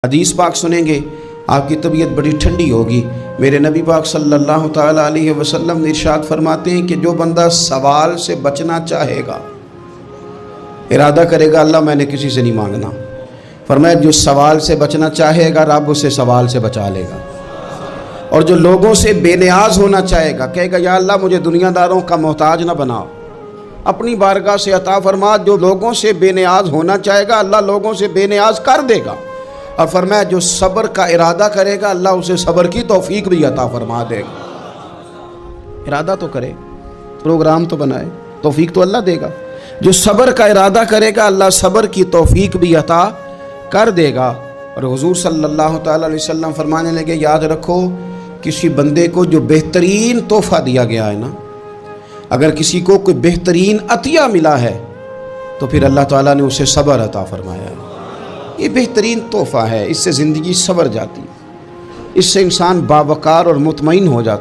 حدیث پاک سنیں گے آپ کی طبیعت بڑی ٹھنڈی ہوگی۔ میرے نبی پاک صلی اللہ تعالیٰ علیہ وسلم نے ارشاد فرماتے ہیں کہ جو بندہ سوال سے بچنا چاہے گا، ارادہ کرے گا اللہ میں نے کسی سے نہیں مانگنا، فرمایا جو سوال سے بچنا چاہے گا رب اسے سوال سے بچا لے گا، اور جو لوگوں سے بے نیاز ہونا چاہے گا کہے گا یا اللہ مجھے دنیا داروں کا محتاج نہ بناؤ، اپنی بارگاہ سے عطا فرما۔ جو لوگوں سے بے نیاز ہونا چاہے گا اللہ لوگوں سے بے نیاز کر دے گا، اور فرمایا جو صبر کا ارادہ کرے گا اللہ اسے صبر کی توفیق بھی عطا فرما دے گا۔ ارادہ تو کرے، پروگرام تو بنائے، توفیق تو اللہ دے گا۔ جو صبر کا ارادہ کرے گا اللہ صبر کی توفیق بھی عطا کر دے گا۔ اور حضور صلی اللہ تعالیٰ علیہ وسلم فرمانے لگے یاد رکھو کسی بندے کو جو بہترین تحفہ دیا گیا ہے نا، اگر کسی کو کوئی بہترین عطیہ ملا ہے تو پھر اللہ تعالیٰ نے اسے صبر عطا فرمایا ہے۔ یہ بہترین تحفہ ہے، اس سے زندگی سنور جاتی، اس سے انسان باوقار اور مطمئن ہو جاتا۔